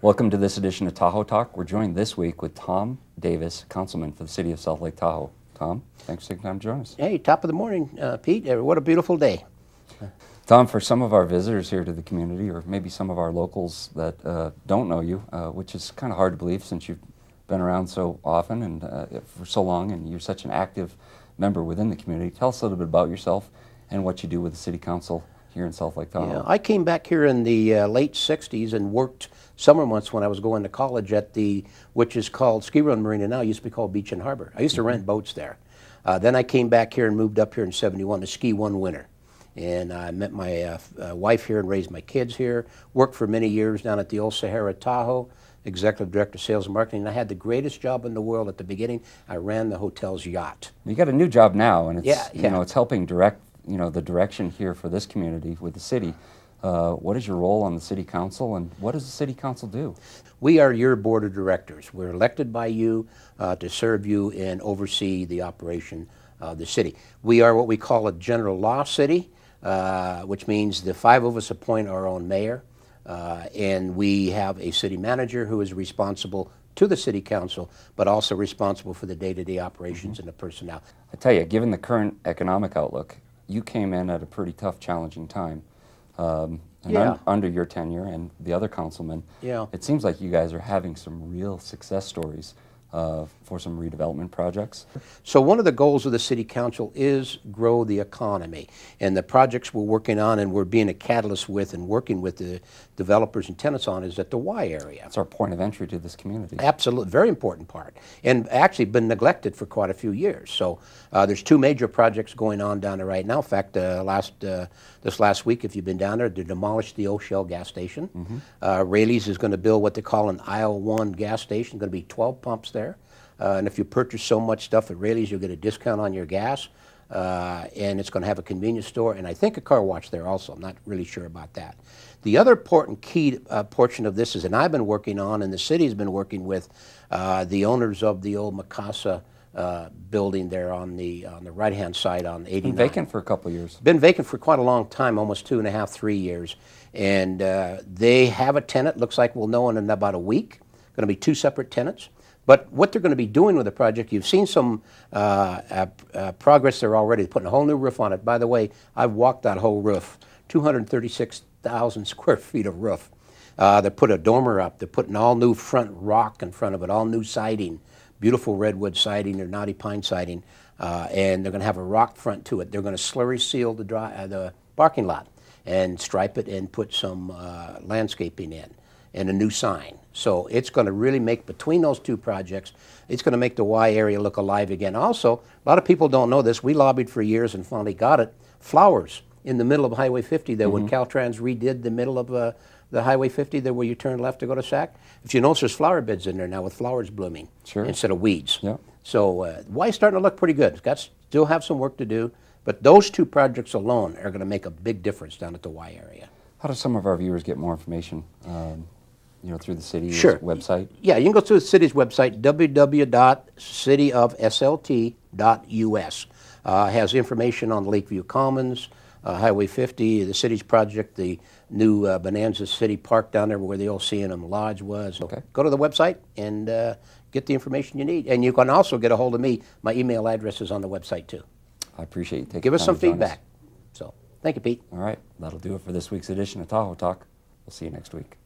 Welcome to this edition of Tahoe Talk. We're joined this week with Tom Davis, Councilman for the City of South Lake Tahoe. Tom, thanks for taking time to join us. Hey, top of the morning, Pete. What a beautiful day. Tom, for some of our visitors here to the community, or maybe some of our locals that don't know you, which is kind of hard to believe since you've been around so often and for so long, and you're such an active member within the community, tell us a little bit about yourself and what you do with the City Council here in South Lake Tahoe. Yeah, I came back here in the late 60s and worked summer months when I was going to college at which is called Ski Run Marina now, used to be called Beach and Harbor. I used to rent boats there. Then I came back here and moved up here in '71 to ski one winter. And I met my wife here and raised my kids here. Worked for many years down at the old Sahara Tahoe, Executive Director of Sales and Marketing. And I had the greatest job in the world at the beginning. I ran the hotel's yacht. You got a new job now, and it's, yeah. You know, it's helping direct the direction here for this community with the city. What is your role on the City Council, and what does the City Council do? We are your board of directors. We're elected by you to serve you and oversee the operation of the city. We are what we call a general law city, which means the five of us appoint our own mayor, and we have a city manager who is responsible to the City Council, but also responsible for the day-to-day operations and the personnel. I tell you, given the current economic outlook, you came in at a pretty tough, challenging time. Under your tenure and the other councilmen, it seems like you guys are having some real success stories for some redevelopment projects. So one of the goals of the City Council is grow the economy, and the projects we're working on and we're being a catalyst with and working with the developers and tenants on is at the Y area. It's our point of entry to this community. Absolutely, very important part, and actually been neglected for quite a few years. So there's two major projects going on down there right now. In fact, this last week, if you've been down there, they demolished the O'Shell gas station. Rayleigh's is going to build what they call an aisle 1 gas station. Going to be 12 pumps there. And if you purchase so much stuff at Rayleigh's, you'll get a discount on your gas. And it's going to have a convenience store and I think a car wash there also. I'm not really sure about that. The other important key portion of this is, and I've been working on, and the city's been working with the owners of the old Mikasa building there on the right-hand side on 89. Been vacant for a couple of years. Been vacant for quite a long time, almost 2.5, 3 years. And they have a tenant, looks like we'll know in about a week. Going to be 2 separate tenants. But what they're going to be doing with the project, you've seen some progress there already, putting a whole new roof on it. By the way, I've walked that whole roof, 236,000 square feet of roof. They put a dormer up. They're putting all new front rock in front of it, all new siding, beautiful redwood siding or knotty pine siding, and they're going to have a rock front to it. They're going to slurry seal the parking lot and stripe it and put some landscaping in and a new sign. So it's going to really make, between those two projects, it's going to make the Y area look alive again. Also, a lot of people don't know this. We lobbied for years and finally got it. Flowers in the middle of Highway 50 there when Caltrans redid the middle of the Highway 50 there where you turn left to go to Sac. If you notice, there's flower beds in there now with flowers blooming instead of weeds. So Y's starting to look pretty good. It's got still have some work to do, but those two projects alone are going to make a big difference down at the Y area. How do some of our viewers get more information? Through the city's website? Yeah, you can go through the city's website, www.cityofslt.us. Has information on Lakeview Commons, Highway 50, the city's project, the new Bonanza City Park down there where the old C&M Lodge was. So go to the website and get the information you need. And you can also get a hold of me. My email address is on the website too. I appreciate you taking Give us time some to join feedback. us. So, thank you, Pete. All right, that'll do it for this week's edition of Tahoe Talk. We'll see you next week.